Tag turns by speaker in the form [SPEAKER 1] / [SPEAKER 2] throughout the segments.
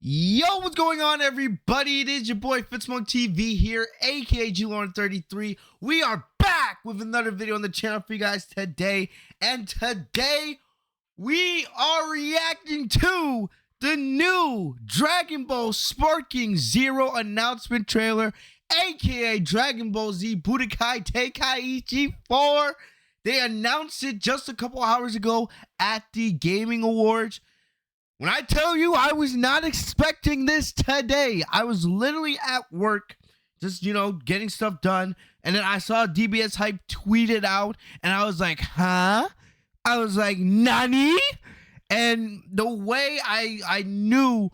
[SPEAKER 1] Yo, what's going on, everybody? It is your boy Fitzmonk TV here, aka G-Lauren33. We are back with another video on the channel for you guys today. And today, we are reacting to the new Dragon Ball Sparking Zero announcement trailer, aka Dragon Ball Z Budokai Tenkaichi 4. They announced it just a couple hours ago at the Gaming Awards. When I tell you I was not expecting this today, I was literally at work, just, getting stuff done. And then I saw DBS Hype tweet it out, and I was like, huh? I was like, nani? And the way I knew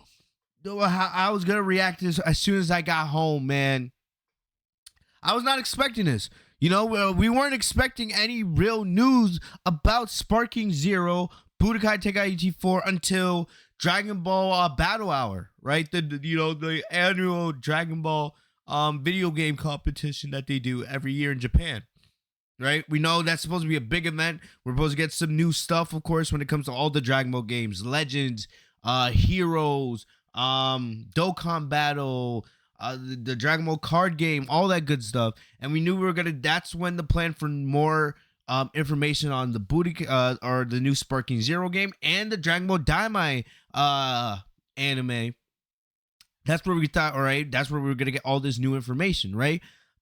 [SPEAKER 1] how I was going to react is as soon as I got home, man. I was not expecting this. We weren't expecting any real news about Sparking Zero Budokai Tenkaichi 4 until Dragon Ball Battle Hour, right? The annual Dragon Ball video game competition that they do every year in Japan, right? We know that's supposed to be a big event. We're supposed to get some new stuff, of course, when it comes to all the Dragon Ball games, Legends, Heroes, Dokkan Battle, the Dragon Ball card game, all that good stuff. And we knew that's when the plan for more information on the Budokai or the new Sparking Zero game and the Dragon Ball Daimai anime. That's where we thought, all right, that's where we were gonna get all this new information, right?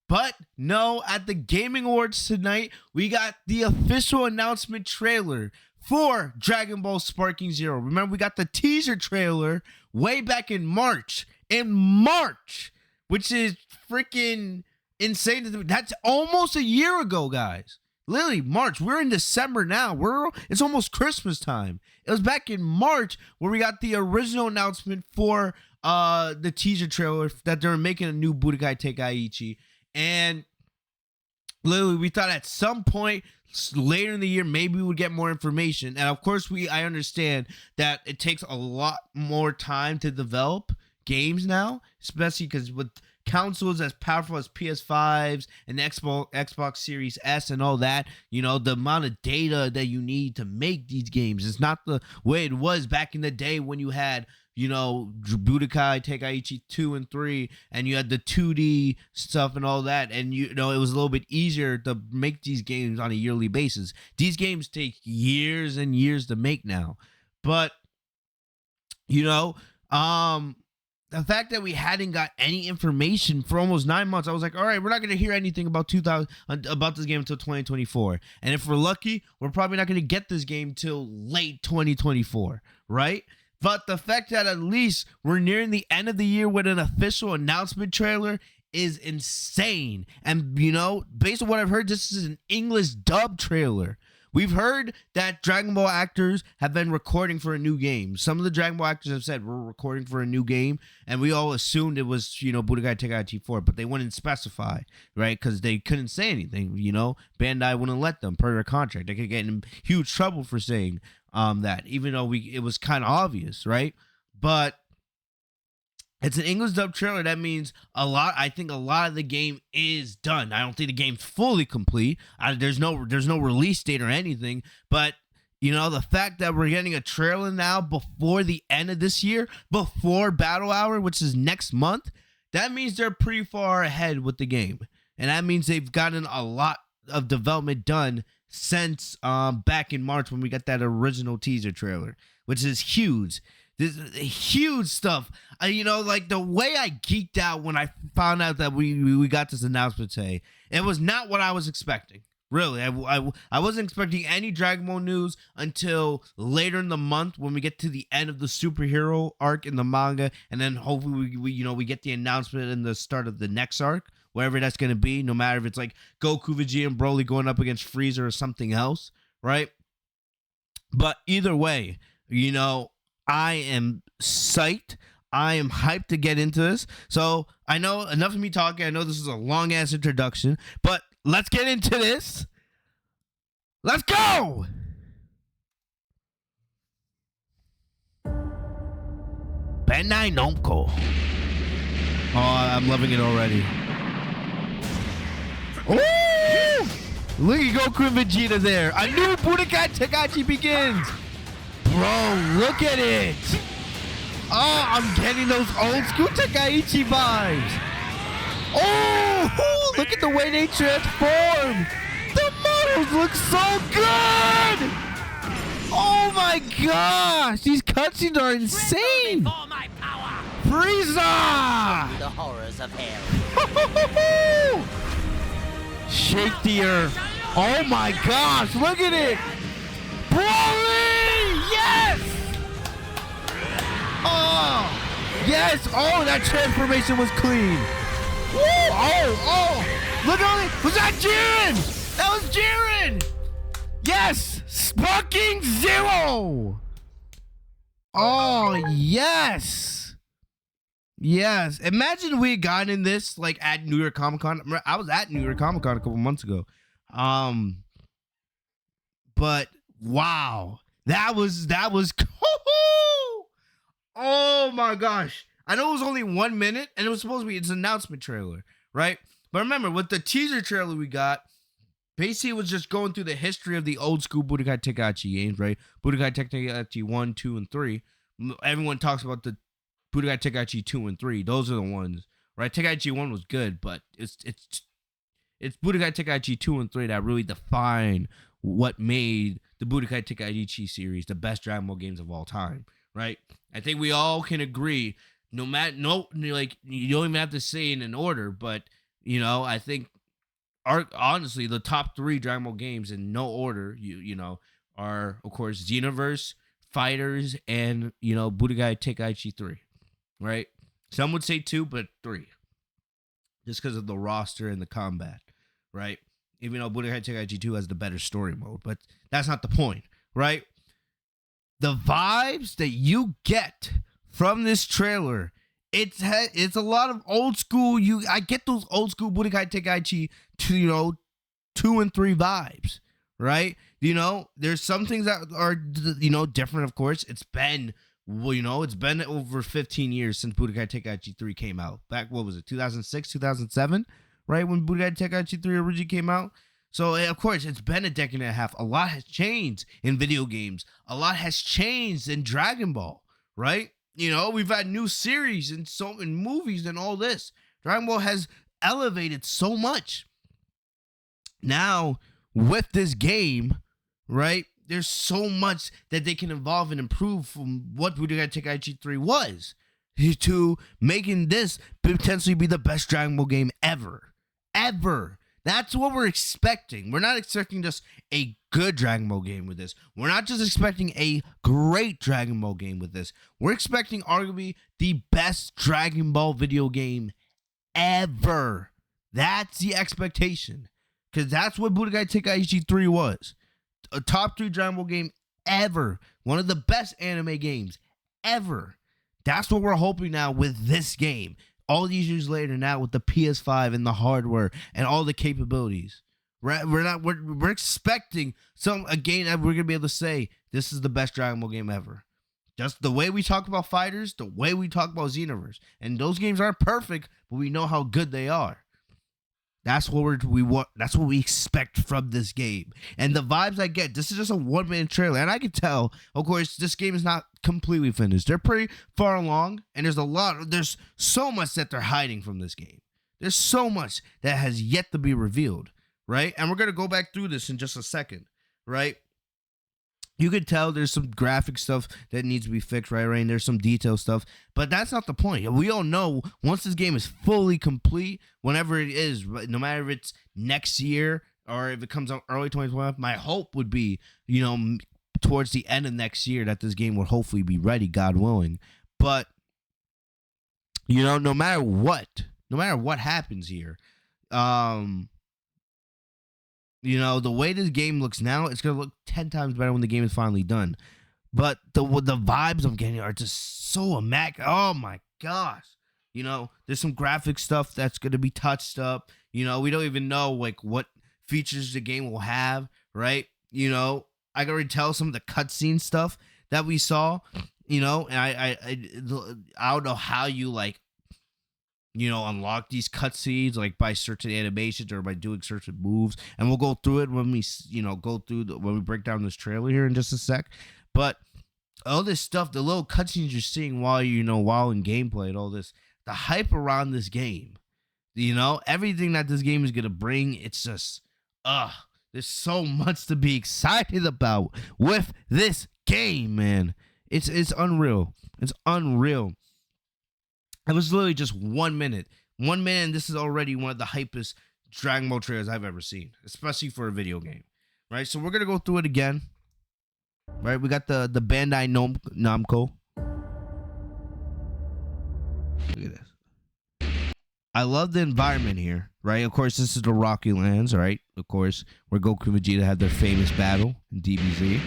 [SPEAKER 1] But no, at the Gaming Awards tonight, we got the official announcement trailer for Dragon Ball Sparking Zero. Remember, we got the teaser trailer way back in March. Which is freaking insane. That's almost a year ago, guys. Literally, March. We're in December now. It's almost Christmas time. It was back in March where we got the original announcement for the teaser trailer that they were making a new Budokai Tenkaichi. And literally, we thought at some point later in the year, maybe we would get more information. And of course, I understand that it takes a lot more time to develop games now, especially because with consoles as powerful as PS5s and Xbox Series S and all that, the amount of data that you need to make these games is not the way it was back in the day when you had, Budokai Tenkaichi 2 and 3, and you had the 2D stuff and all that, and it was a little bit easier to make these games on a yearly basis. These games take years and years to make now. But the fact that we hadn't got any information for almost 9 months, I was like, all right, we're not going to hear anything about this game until 2024. And if we're lucky, we're probably not going to get this game till late 2024, right? But the fact that at least we're nearing the end of the year with an official announcement trailer is insane. And, based on what I've heard, this is an English dub trailer. We've heard that Dragon Ball actors have been recording for a new game. Some of the Dragon Ball actors have said we're recording for a new game, and we all assumed it was, Budokai Tenkaichi 4, but they wouldn't specify, right? Because they couldn't say anything, Bandai wouldn't let them per their contract. They could get in huge trouble for saying that, even though it was kind of obvious, right? But it's an English dub trailer. That means I think a lot of the game is done. I don't think the game's fully complete. There's no release date or anything. But, the fact that we're getting a trailer now before the end of this year, before Battle Hour, which is next month, that means they're pretty far ahead with the game. And that means they've gotten a lot of development done since back in March when we got that original teaser trailer, which is huge. This is huge stuff. Like the way I geeked out when I found out that we got this announcement today, it was not what I was expecting. Really, I wasn't expecting any Dragon Ball news until later in the month when we get to the end of the superhero arc in the manga, and then hopefully we get the announcement in the start of the next arc, wherever that's going to be, no matter if it's like Goku, Vegeta, and Broly going up against Frieza or something else, right? But either way, I am psyched. I am hyped to get into this. So I know enough of me talking. I know this is a long ass introduction, but let's get into this. Let's go. Bandai Namco. Oh, I'm loving it already. Ooh! Look at Goku and Vegeta there. A new Budokai Tenkaichi begins. Bro, look at it. Oh, I'm getting those old school Tenkaichi vibes. Oh, look at the way they transform. The models look so good. Oh my gosh, these cutscenes are insane. Frieza!
[SPEAKER 2] The horrors of hell.
[SPEAKER 1] Shake the earth. Oh my gosh, look at it. Broly! Yes! Oh! Yes! Oh, that transformation was clean. Woo! Oh! Look at it! Was that Jiren? That was Jiren! Yes! Sparking Zero! Oh, yes! Yes. Imagine we had gotten this like at New York Comic Con. I was at New York Comic Con a couple months ago. But wow. That was oh my gosh. I know it was only 1 minute and it was supposed to be its announcement trailer, right? But remember, with the teaser trailer we got, basically it was just going through the history of the old school Budokai Tenkaichi games, right? Budokai Tenkaichi 1, 2, and 3. Everyone talks about the Budokai Tenkaichi 2 and 3. Those are the ones, right? Tenkaichi 1 was good, but it's Budokai Tenkaichi 2 and 3 that really define what made the Budokai Tenkaichi series the best Dragon Ball games of all time, right? I think we all can agree. You don't even have to say it in order, but I think honestly the top 3 Dragon Ball games in no order, are of course Xenoverse, Fighters, and Budokai Tenkaichi 3, right? Some would say 2, but 3, just because of the roster and the combat, right? Even though Budokai Tenkaichi 2 has the better story mode, but that's not the point, right? The vibes that you get from this trailer, it's a lot of old school. I get those old school Budokai Tenkaichi 2 and 3 vibes, right? There's some things that are different. Of course, it's been over 15 years since Budokai Tenkaichi 3 came out. Back, what was it, 2006, 2007, right? When Budokai Tenkaichi 3 originally came out. So, of course, it's been a decade and a half. A lot has changed in video games. A lot has changed in Dragon Ball, right? We've had new series and in movies and all this. Dragon Ball has elevated so much. Now, with this game, right, there's so much that they can evolve and improve from what Budokai Tenkaichi 3 was to making this potentially be the best Dragon Ball game ever. Ever. That's what we're expecting. We're not expecting just a good Dragon Ball game with this. We're not just expecting a great Dragon Ball game with this. We're expecting arguably the best Dragon Ball video game ever. That's the expectation. Because that's what Budokai Tenkaichi 3 was. A top 3 Dragon Ball game ever. One of the best anime games ever. That's what we're hoping now with this game. All these years later now with the PS5 and the hardware and all the capabilities. We're expecting a game that we're going to be able to say, this is the best Dragon Ball game ever. Just the way we talk about Fighters, the way we talk about Xenoverse. And those games aren't perfect, but we know how good they are. That's what we want. That's what we expect from this game. And the vibes I get, this is just a 1-minute trailer. And I can tell, of course, this game is not completely finished. They're pretty far along. And there's so much that they're hiding from this game. There's so much that has yet to be revealed, right? And we're going to go back through this in just a second, right? You could tell there's some graphic stuff that needs to be fixed, right? And there's some detail stuff, but that's not the point. We all know once this game is fully complete, whenever it is, no matter if it's next year or if it comes out early 2012, my hope would be, towards the end of next year that this game will hopefully be ready, God willing. But, no matter what happens here, the way this game looks now, it's going to look 10 times better when the game is finally done. But the vibes I'm getting are just so immaculate. Oh, my gosh. There's some graphic stuff that's going to be touched up. We don't even know, what features the game will have, right? I can already tell some of the cutscene stuff that we saw, and I don't know how you, unlock these cutscenes by certain animations or by doing certain moves, and we'll go through it when we when we break down this trailer here in just a sec. But all this stuff, the little cutscenes you're seeing while while in gameplay and all this, the hype around this game, everything that this game is gonna bring, it's just, there's so much to be excited about with this game, man. It's unreal. It's unreal. It was literally just 1 minute. 1 minute, and this is already one of the hypest Dragon Ball trailers I've ever seen, especially for a video game. Right? So we're gonna go through it again. Right? We got the Bandai Namco. Look at this. I love the environment here, right? Of course, this is the Rocky Lands, right? Of course, where Goku and Vegeta had their famous battle in DBZ.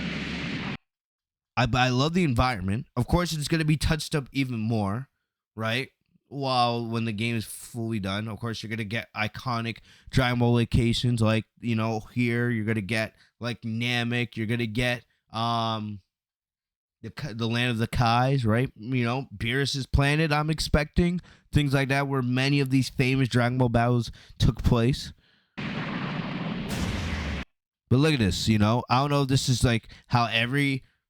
[SPEAKER 1] I love the environment. Of course, it's going to be touched up even more, right? When the game is fully done, of course, you're going to get iconic Dragon Ball locations like, here. You're going to get, like, Namek. You're going to get the land of the Kais, right? Beerus's planet, I'm expecting. Things like that, where many of these famous Dragon Ball battles took place. But look at this, I don't know if this is like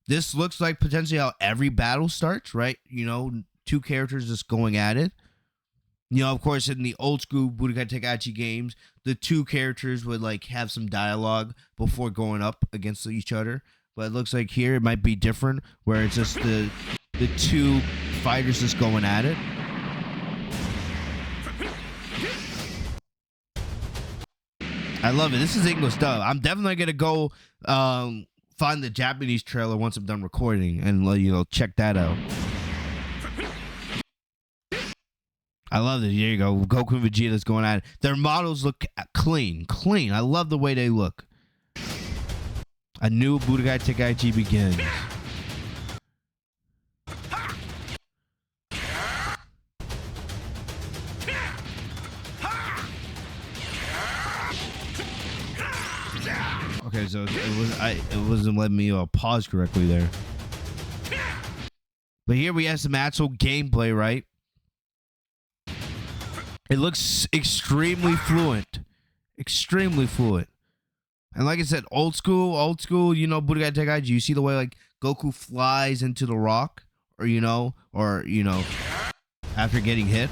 [SPEAKER 1] this looks like potentially how every battle starts, right? Two characters just going at it. Of course, in the old school Budokai Tenkaichi games, the two characters would like have some dialogue before going up against each other. But it looks like here it might be different, where it's just the two fighters just going at it. I love it. This is English dub. I'm definitely gonna go find the Japanese trailer once I'm done recording and check that out. I love it. Here you go. Goku and Vegeta's going at it. Their models look clean. I love the way they look. A new Budokai Tenkaichi begins. Okay, so it wasn't letting me pause correctly there. But here we have some actual gameplay, right? It looks extremely fluent. Extremely fluent. And like I said, old school, Budokai Tenkaichi, you see the way like Goku flies into the rock or after getting hit.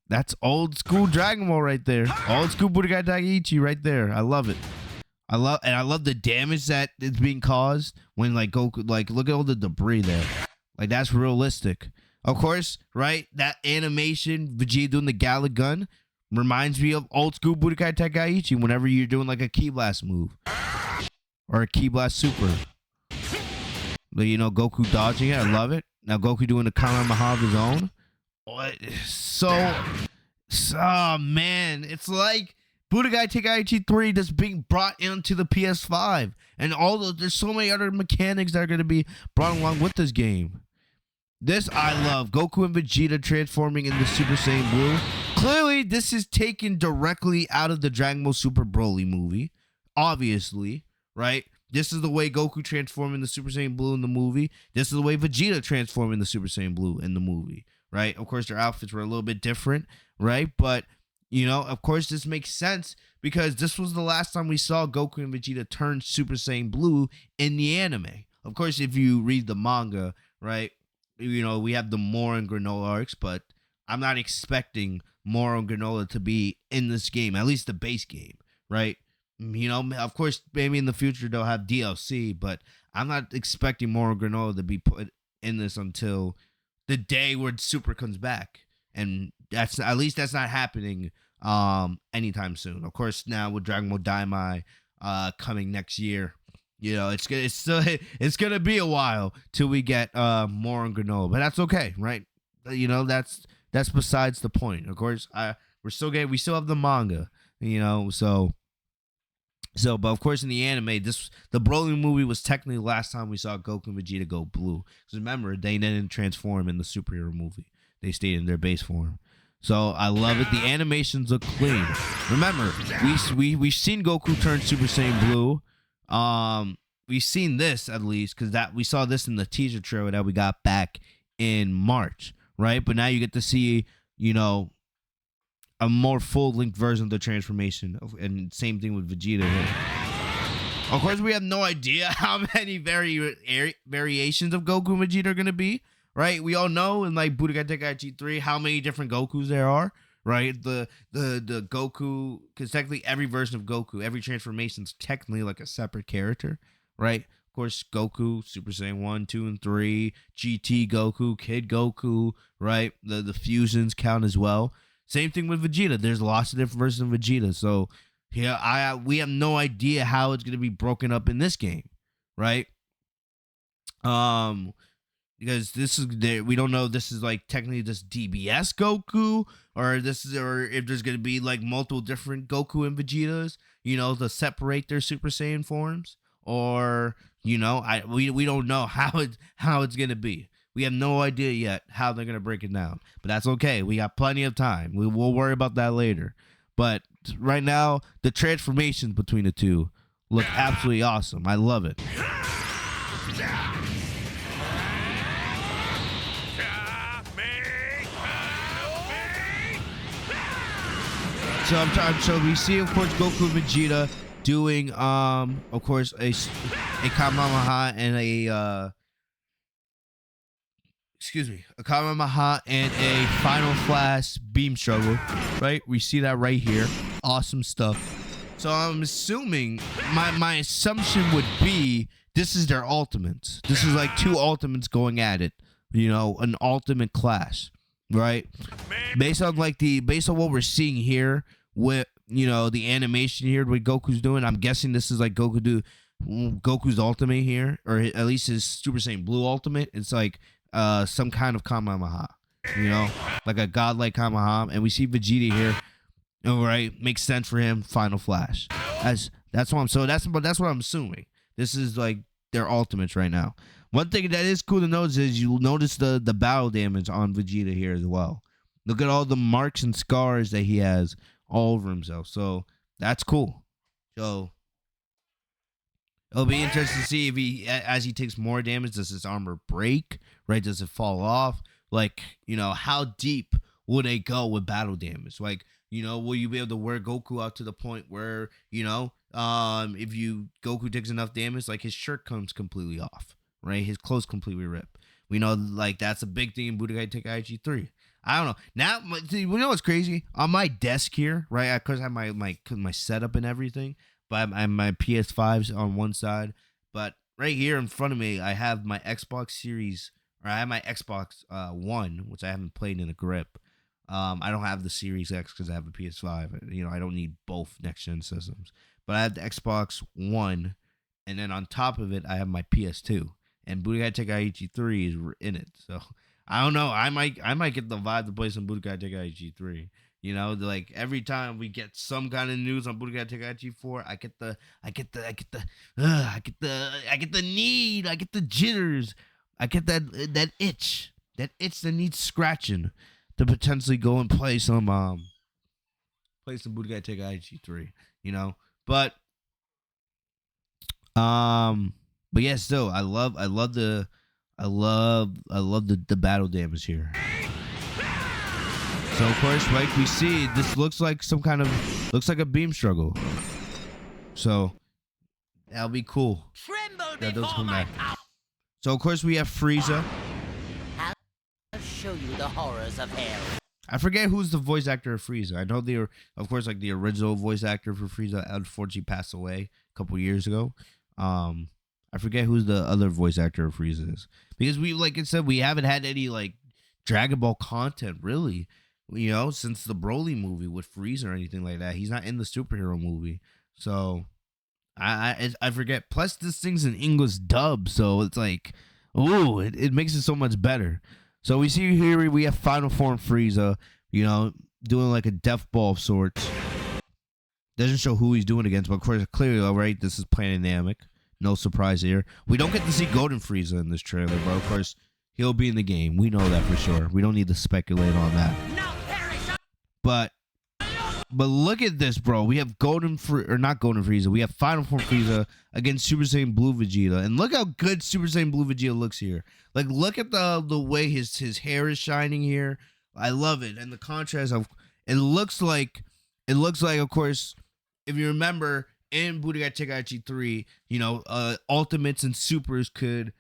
[SPEAKER 1] That's old school Dragon Ball right there. Old school Budokai Tenkaichi right there. I love it. I love the damage that is being caused when like Goku, like look at all the debris there. Like that's realistic. Of course, right? That animation, Vegeta doing the Gala gun, reminds me of old school Budokai Tenkaichi whenever you're doing like a Ki Blast move. Or a Ki Blast Super. But Goku dodging it. I love it. Now Goku doing the Kamehameha of his own. Oh man, it's like Budokai Tenkaichi 3 that's being brought into the PS5, and there's so many other mechanics that are going to be brought along with this game. This I love. Goku and Vegeta transforming into Super Saiyan Blue. Clearly, this is taken directly out of the Dragon Ball Super Broly movie. Obviously, right? This is the way Goku transformed into Super Saiyan Blue in the movie. This is the way Vegeta transformed into Super Saiyan Blue in the movie. Right? Of course, their outfits were a little bit different, right? But, of course, this makes sense because this was the last time we saw Goku and Vegeta turn Super Saiyan Blue in the anime. Of course, if you read the manga, right, we have the Moro and Granola arcs, but I'm not expecting Moro and Granola to be in this game, at least the base game, right? Of course, maybe in the future they'll have DLC, but I'm not expecting Moro and Granola to be put in this until the day where Super comes back, and that's not happening anytime soon. Of course, now with Dragon Ball Daimai coming next year, it's gonna be a while till we get more on Granola, but that's okay, right? That's besides the point. Of course, we still have the manga, So, but of course, in the anime, the Broly movie was technically the last time we saw Goku and Vegeta go blue. Because remember, they didn't transform in the superhero movie; they stayed in their base form. So I love it. The animations look clean. Remember, we've seen Goku turn Super Saiyan Blue. We've seen this at least because we saw this in the teaser trailer that we got back in March, right? But now you get to see, a more full-length version of the transformation, and same thing with Vegeta here. Of course, we have no idea how many variations of Goku and Vegeta are going to be, right? We all know in like Budokai Tenkaichi 3 how many different Gokus there are, right? The Goku, because technically every version of Goku, every transformation is technically like a separate character, right? Of course, Goku, Super Saiyan 1, 2, and 3, GT Goku, Kid Goku, right? The fusions count as well. Same thing with Vegeta. There's lots of different versions of Vegeta, so... yeah, we have no idea how it's gonna be broken up in this game, right? Because this is we don't know if this is like technically just DBS Goku or if there's gonna be like multiple different Goku and Vegetas, to separate their Super Saiyan forms, or we don't know how it's gonna be. We have no idea yet how they're gonna break it down, but that's okay. We got plenty of time. We'll worry about that later, but. Right now, the transformations between the two look absolutely awesome. I love it. So we see, of course, Goku and Vegeta doing, of course, a Kamehameha and a Kamehameha and a Final Flash beam struggle, right? We see that right here. Awesome stuff. So I'm assuming, my assumption would be this is their ultimates. This is like two ultimates going at it, an ultimate clash, right? Based on what we're seeing here with, the animation here, what Goku's doing, I'm guessing this is like Goku's ultimate here, or at least his Super Saiyan Blue ultimate. It's like some kind of Kamehameha, like a godlike Kamehameha, and we see Vegeta here. All right, makes sense for him. Final Flash. That's what I'm assuming. This is like their ultimates right now. One thing that is cool to notice is you'll notice the battle damage on Vegeta here as well. Look at all the marks and scars that he has all over himself. So that's cool. So it'll be interesting to see if as he takes more damage, does his armor break? Right? Does it fall off? Like, how deep will they go with battle damage? Like, will you be able to wear Goku out to the point where, if Goku takes enough damage, like his shirt comes completely off, right? His clothes completely rip. We know, like, that's a big thing in Budokai Tenkaichi 3. I don't know. Now, what's crazy? On my desk here, right? Of course, I have my setup and everything, but I have my PS5s on one side. But right here in front of me, I have my Xbox Series, or I have my Xbox One, which I haven't played in a grip. I don't have the Series X because I have a PS5. I don't need both next-gen systems. But I have the Xbox One, and then on top of it, I have my PS2. And Budokai Tenkaichi 3 is in it. So, I don't know. I might get the vibe to play some Budokai Tenkaichi 3. Like every time we get some kind of news on Budokai Tenkaichi 4, I get the need, I get the jitters. I get that itch that needs scratching to potentially go and play some Budokai Tenkaichi 3, but yeah, still I love the battle damage here. So of course, like we see, this looks like a beam struggle. So that'll be cool. That does come back. So of course we have Frieza.
[SPEAKER 2] I'll show you the horrors of hell.
[SPEAKER 1] I forget who's the voice actor of Frieza. I know of course, like the original voice actor for Frieza unfortunately passed away a couple years ago. I forget who's the other voice actor of Frieza is, because like I said, we haven't had any like Dragon Ball content really, since the Broly movie with Frieza or anything like that. He's not in the superhero movie, so I forget. Plus, this thing's an English dub, so it's like, ooh, it makes it so much better. So we see here we have Final Form Frieza, doing like a death ball of sorts. Doesn't show who he's doing against, but of course, clearly, all right, this is Planet Namek. No surprise here. We don't get to see Golden Frieza in this trailer, but of course, he'll be in the game. We know that for sure. We don't need to speculate on that. But look at this, bro. We have not Golden Frieza. We have Final Form Frieza against Super Saiyan Blue Vegeta, and look how good Super Saiyan Blue Vegeta looks here. Like, look at the way his hair is shining here. I love it, and the contrast of it looks like, of course, if you remember, in Budokai Tenkaichi 3, ultimates and supers could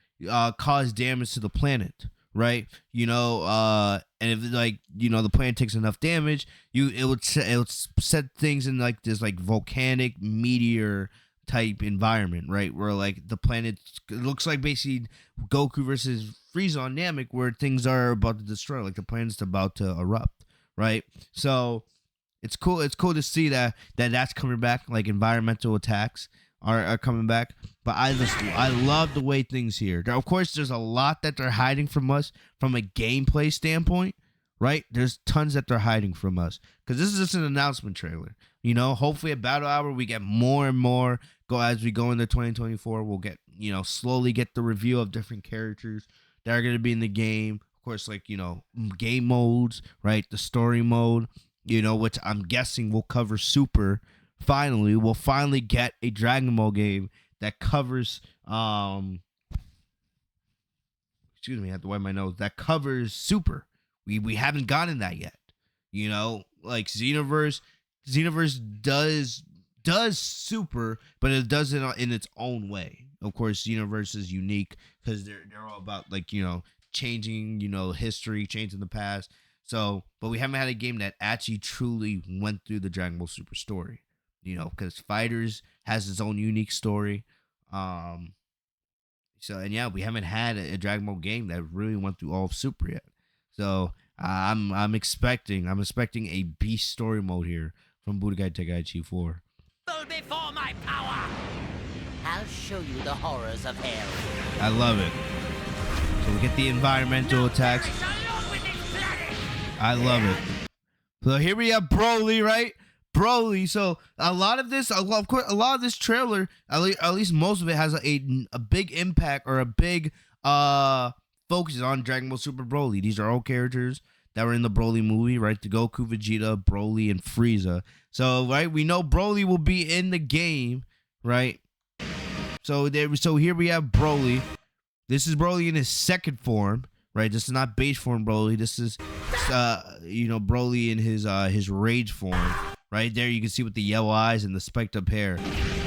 [SPEAKER 1] cause damage to the planet, right? And if the planet takes enough damage, it would set things in like this like volcanic meteor type environment, right? Where like the planet looks like basically Goku versus Frieza on Namek, where things are about to destroy, like the planet's about to erupt, right? So it's cool. It's cool to see that's coming back. Like environmental attacks are coming back. But I love the way things here. Of course, there's a lot that they're hiding from us from a gameplay standpoint, right? There's tons that they're hiding from us because this is just an announcement trailer. Hopefully at Battle Hour we get more and more. As we go into 2024, we'll get slowly get the review of different characters that are going to be in the game. Of course, like game modes, right? The story mode. Which I'm guessing will cover Super. Finally, we'll finally get a Dragon Ball game that covers, excuse me, I have to wipe my nose, that covers Super. We haven't gotten that yet. Like Xenoverse does Super, but it does it in its own way. Of course, Xenoverse is unique because they're all about like, changing, history, changing the past. So, but we haven't had a game that actually truly went through the Dragon Ball Super story, because Fighters has its own unique story. And yeah, we haven't had a Dragon Ball game that really went through all of Super yet. So, I'm expecting a beast story mode here from Budokai Tenkaichi 4.
[SPEAKER 2] Before my power, I'll show you the horrors of hell.
[SPEAKER 1] I love it. So we get the environmental attacks. I love it. So here we have Broly, right? Broly. So a lot of this trailer, at least most of it, has a big impact or a big focus on Dragon Ball Super Broly. These are all characters that were in the Broly movie, right? The Goku, Vegeta, Broly, and Frieza. So right, we know Broly will be in the game, right? So here we have Broly. This is Broly in his second form. Right, this is not base form Broly. This is, Broly in his rage form. Right there, you can see with the yellow eyes and the spiked up hair.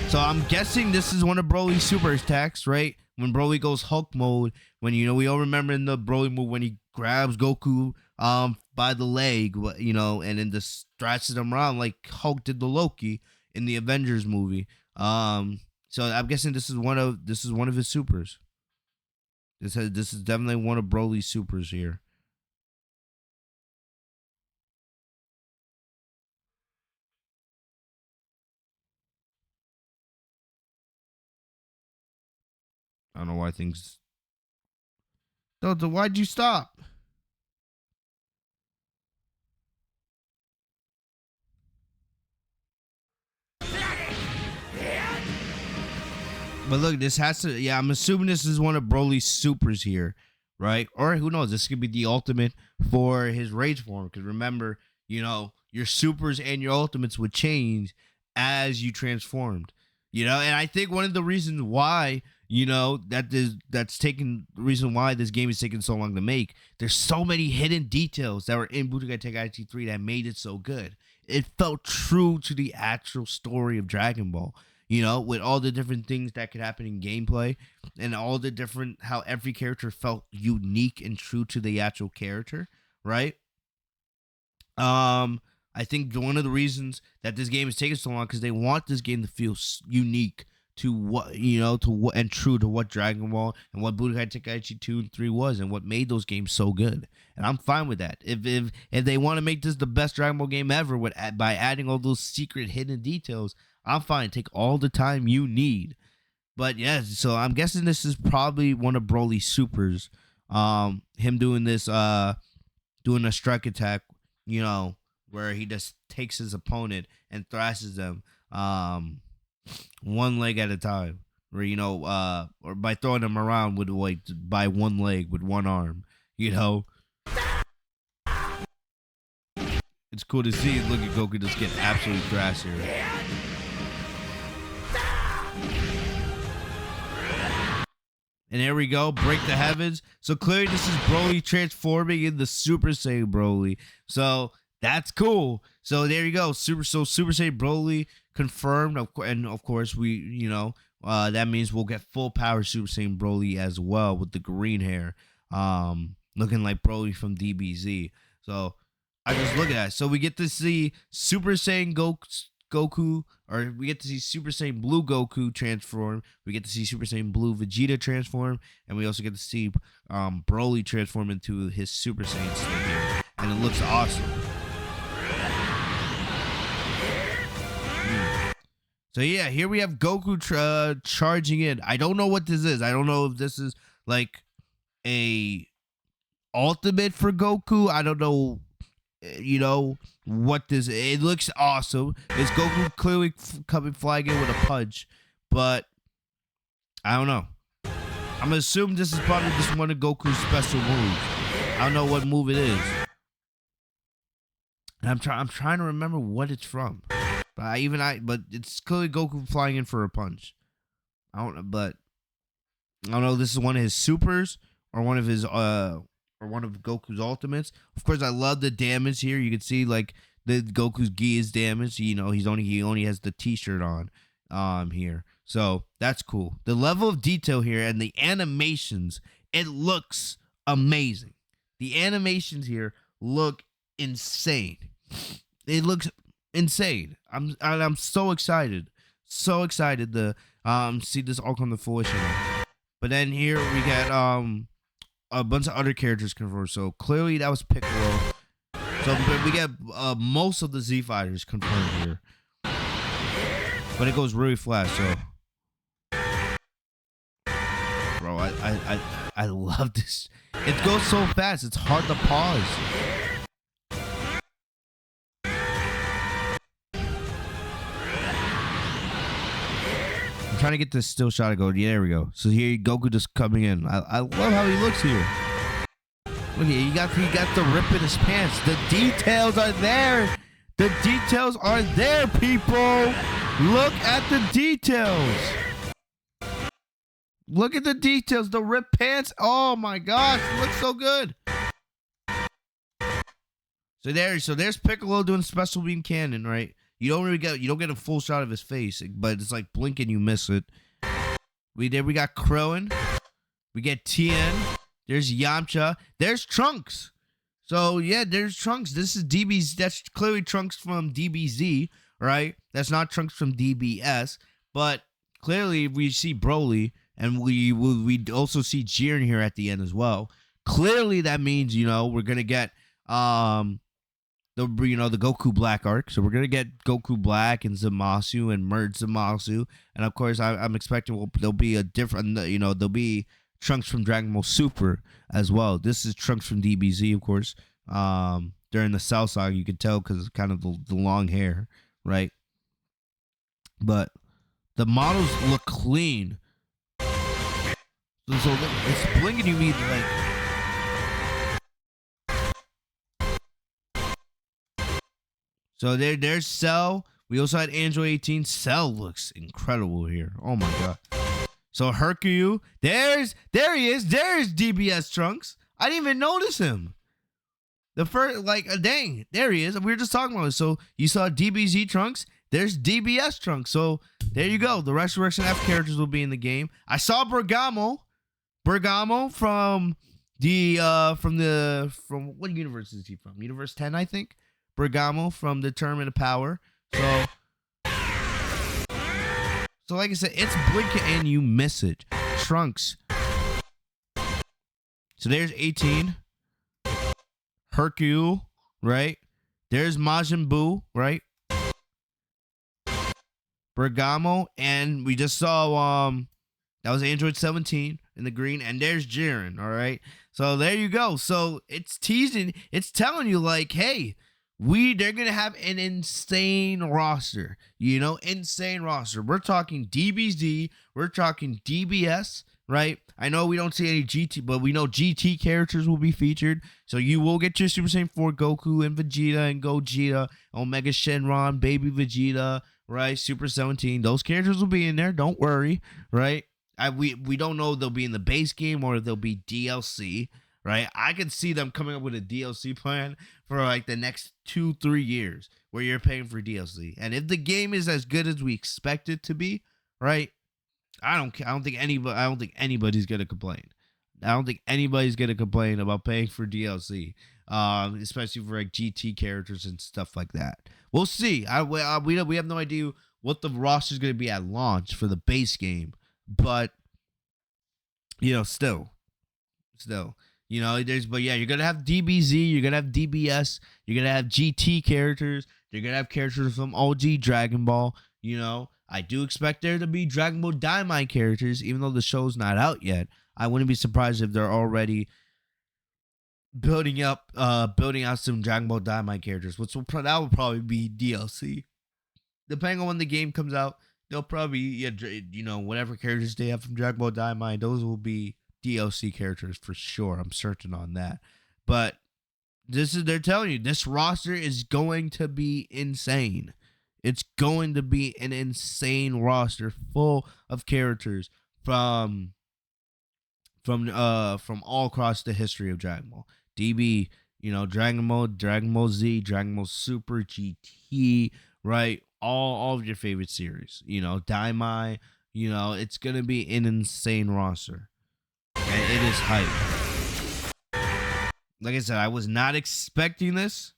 [SPEAKER 1] So I'm guessing this is one of Broly's super attacks, right? When Broly goes Hulk mode, when we all remember in the Broly move when he grabs Goku by the leg, and then just stretches him around like Hulk did the Loki in the Avengers movie. So I'm guessing this is one of his supers. This is definitely one of Broly's supers here. I don't know why things. Delta, why'd you stop? But look, this has to. Yeah, I'm assuming this is one of Broly's supers here, right? Or who knows? This could be the ultimate for his rage form. Because remember, your supers and your ultimates would change as you transformed. And I think one of the reasons why, that's taken the reason why this game is taking so long to make. There's so many hidden details that were in Budokai Tenkaichi 3 that made it so good. It felt true to the actual story of Dragon Ball. With all the different things that could happen in gameplay and all the different, how every character felt unique and true to the actual character, right? I think one of the reasons that this game is taking so long because they want this game to feel unique to what, and true to what Dragon Ball and what Budokai Tenkaichi 2 and 3 was and what made those games so good. And I'm fine with that. If they want to make this the best Dragon Ball game ever by adding all those secret hidden details, I'm fine. Take all the time you need. But yeah, so I'm guessing this is probably one of Broly's supers. Him doing this, doing a strike attack, where he just takes his opponent and thrashes them, one leg at a time. Where, or by throwing them around with by one leg with one arm, It's cool to see. Look at Goku just get absolutely thrashed here. And there we go, break the heavens. So clearly this is Broly transforming into Super Saiyan Broly. So that's cool. So there you go, Super Saiyan Broly confirmed, and of course that means we'll get full power Super Saiyan Broly as well with the green hair, looking like Broly from DBZ. So I just look at that. So we get to see Super Saiyan Goku, or we get to see Super Saiyan Blue Goku transform. We get to see Super Saiyan Blue Vegeta transform, and we also get to see Broly transform into his Super Saiyan state here, and it looks awesome. So yeah, here we have Goku charging in. I don't know what this is. I don't know if this is like a ultimate for Goku. I don't know, what this. It looks awesome. It's Goku clearly coming flying in with a punch, but I don't know. I'm gonna assume this is probably just one of Goku's special moves. I don't know what move it is. And I'm trying to remember what it's from. But it's clearly Goku flying in for a punch. I don't know. This is one of his supers or one of his or one of Goku's ultimates. Of course, I love the damage here. You can see like the Goku's gi is damaged. He only has the T-shirt on here. So that's cool. The level of detail here and the animations, it looks amazing. The animations here look insane. It looks insane. I'm so excited to see this all come to fruition. But then here we get a bunch of other characters confirmed. So clearly that was Piccolo. So we get most of the Z fighters confirmed here, but it goes really fast. So, bro, I love this. It goes so fast. It's hard to pause. Trying to get this still shot of go. Yeah, there we go. So here Goku just coming in. I love how he looks here. Look at he got the rip in his pants. The details are there. The details are there, people. Look at the details. Look at the details. The ripped pants. Oh my gosh, it looks so good. So there's Piccolo doing special beam cannon, right? You don't get a full shot of his face, but it's like blink and you miss it. We got Krillin. We get Tien. There's Yamcha. There's Trunks. So yeah, there's Trunks. This is DBZ. That's clearly Trunks from DBZ, right? That's not Trunks from DBS. But clearly we see Broly, and we also see Jiren here at the end as well. Clearly that means we're gonna get the Goku Black arc. So we're gonna get Goku Black and Zamasu and merge Zamasu, and of course I'm expecting there'll be a different there'll be Trunks from Dragon Ball Super as well. This is Trunks from DBZ, of course. During the Cell Saga, you can tell because it's kind of the long hair, right? But the models look clean. So it's blinking you mean like. So there's Cell. We also had Android 18. Cell looks incredible here. Oh my god. So Hercule, there he is. There's DBS Trunks. I didn't even notice him. The first, dang, there he is. We were just talking about it. So you saw DBZ Trunks. There's DBS Trunks. So there you go. The Resurrection F characters will be in the game. I saw Bergamo from from what universe is he from? Universe 10, I think. Bergamo from Determined of Power. So like I said, it's blinking and you miss it. Trunks. So there's 18. Hercule, right? There's Majin Buu, right? Bergamo, and we just saw that was Android 17 in the green, and there's Jiren, all right? So there you go. So it's teasing, it's telling you like, hey, they're gonna have an insane roster, insane roster. We're talking DBZ, we're talking DBS, right? I know we don't see any GT, but we know GT characters will be featured. So you will get your Super Saiyan 4 Goku and Vegeta and Gogeta, Omega Shenron, Baby Vegeta, right? Super 17. Those characters will be in there. Don't worry, right? We don't know if they'll be in the base game or if they'll be DLC. right? I could see them coming up with a DLC plan for like the next 2-3 years where you're paying for DLC. And if the game is as good as we expect it to be, right? I don't think anybody's gonna complain. I don't think anybody's gonna complain about paying for DLC, especially for like GT characters and stuff like that. We'll see. We have no idea what the roster is gonna be at launch for the base game, but still, but yeah, you're gonna have DBZ, you're gonna have DBS, you're gonna have GT characters, you're gonna have characters from OG Dragon Ball. I do expect there to be Dragon Ball Daimai characters, even though the show's not out yet. I wouldn't be surprised if they're already building out some Dragon Ball Daimai characters, that will probably be DLC. Depending on when the game comes out, they'll probably whatever characters they have from Dragon Ball Daimai, those will be DLC characters for sure. I'm certain on that. But they're telling you this roster is going to be insane. It's going to be an insane roster full of characters from all across the history of Dragon Ball. DB, Dragon Ball Z, Dragon Ball Super, GT, right? All of your favorite series. Daimai, it's gonna be an insane roster. And it is hype. Like I said, I was not expecting this.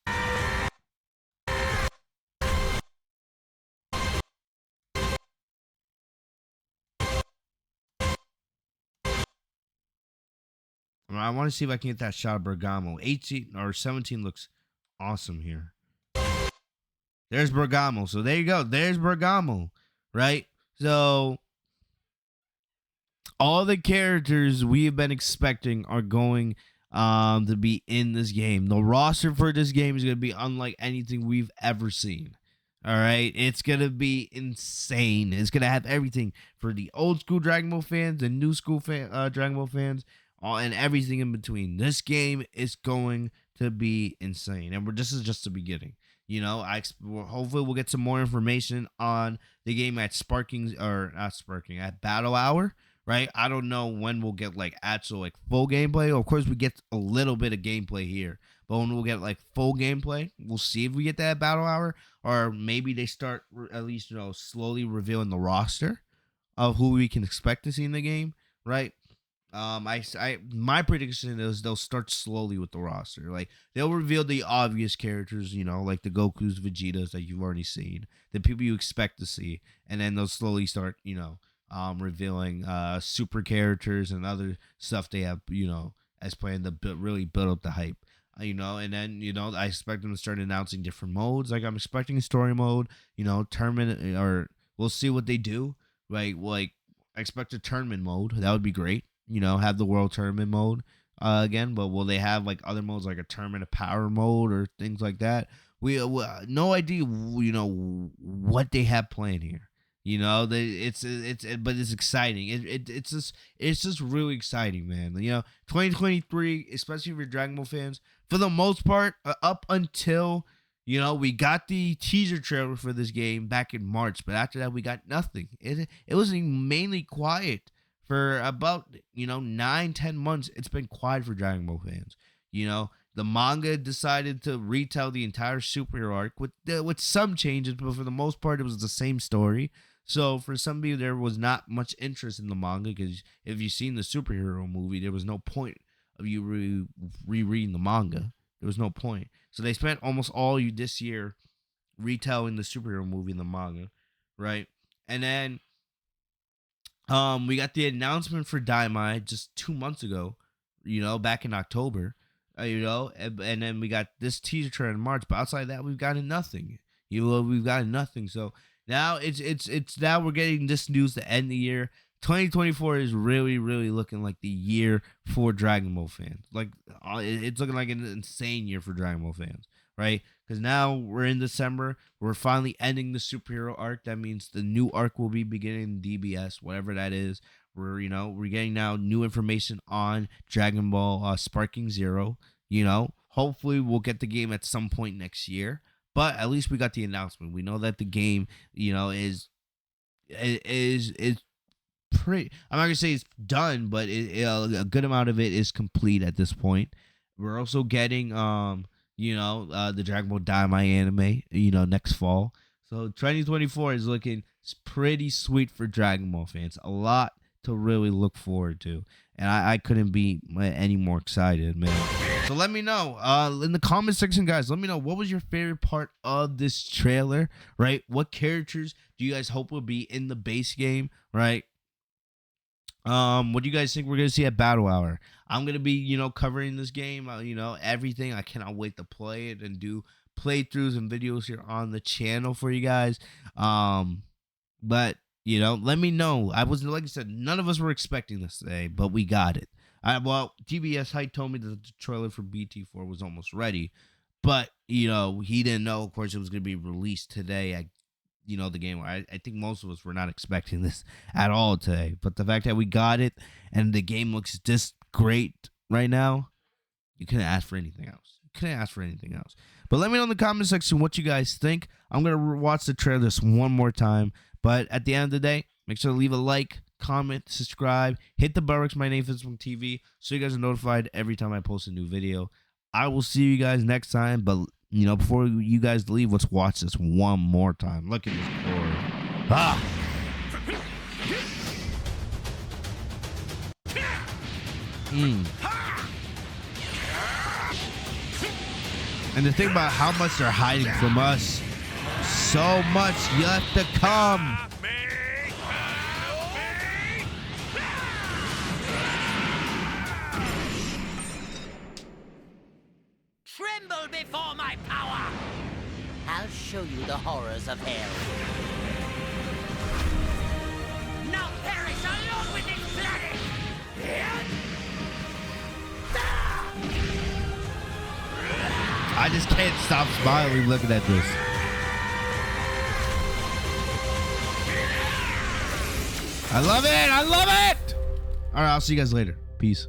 [SPEAKER 1] I want to see if I can get that shot of Bergamo. 18 or 17 looks awesome here. There's Bergamo. So there you go. There's Bergamo, right? So all the characters we have been expecting are going to be in this game. The roster for this game is going to be unlike anything we've ever seen. All right, it's going to be insane. It's going to have everything for the old school Dragon Ball fans, the new school Dragon Ball fans, and everything in between. This game is going to be insane, and this is just the beginning. Hopefully we'll get some more information on the game at at Battle Hour, right? I don't know when we'll get actual full gameplay. Of course, we get a little bit of gameplay here, but when we'll get full gameplay, we'll see if we get that at Battle Hour, or maybe they start at least slowly revealing the roster of who we can expect to see in the game, right? My prediction is they'll start slowly with the roster. They'll reveal the obvious characters, like the Gokus, Vegetas that you've already seen, the people you expect to see, and then they'll slowly start, revealing super characters and other stuff they have, as planned to really build up the hype. And then, I expect them to start announcing different modes. I'm expecting a story mode, tournament, or we'll see what they do. I expect a tournament mode. That would be great. Have the world tournament mode again, but will they have other modes like a tournament of power mode or things like that? We no idea, what they have planned here. But it's exciting. It's just really exciting, man. 2023, especially for Dragon Ball fans, for the most part, up until we got the teaser trailer for this game back in March, but after that we got nothing. It was mainly quiet. For about 9-10 months, it's been quiet for Dragon Ball fans. The manga decided to retell the entire superhero arc with some changes, but for the most part, it was the same story. So for some people, there was not much interest in the manga because if you've seen the superhero movie, there was no point of you rereading the manga. There was no point. So they spent almost all this year retelling the superhero movie in the manga, right? And then we got the announcement for Daimai just 2 months ago, back in October, and then we got this teaser trailer in March. But outside of that, we've gotten nothing. We've gotten nothing. So now it's now we're getting this news to end the year. 2024 is really, really looking like the year for Dragon Ball fans. It's looking like an insane year for Dragon Ball fans, right? Because now we're in December. We're finally ending the superhero arc. That means the new arc will be beginning in DBS, whatever that is. We're getting now new information on Dragon Ball Sparking Zero. Hopefully we'll get the game at some point next year. But at least we got the announcement. We know that the game, is pretty. I'm not gonna say it's done, but a good amount of it is complete at this point. We're also getting the Dragon Ball Daimai anime, next fall. So 2024 is looking pretty sweet for Dragon Ball fans. A lot to really look forward to. And I couldn't be any more excited, man. So let me know in the comment section, guys. Let me know, what was your favorite part of this trailer, right? What characters do you guys hope will be in the base game, right? What do you guys think we're going to see at Battle Hour? I'm going to be, covering this game, everything. I cannot wait to play it and do playthroughs and videos here on the channel for you guys. But let me know. Like I said, none of us were expecting this today, but we got it. DBS Height told me that the trailer for BT4 was almost ready, but he didn't know, of course, it was going to be released today. The game. I think most of us were not expecting this at all today, but the fact that we got it and the game looks this great right now, you couldn't ask for anything else. But let me know in the comment section what you guys think. I'm gonna watch the trailer this one more time. But at the end of the day, make sure to leave a like, comment, subscribe, hit the bell. My name is Fitzmonk TV, so you guys are notified every time I post a new video. I will see you guys next time, but before you guys leave, let's watch this one more time. Look at this glory. And the thing about how much they're hiding from us, so much yet to come.
[SPEAKER 2] Tremble before my power! I'll show you the horrors of hell. Now perish along with this planet!
[SPEAKER 1] I just can't stop smiling looking at this. I love it! All right, I'll see you guys later. Peace.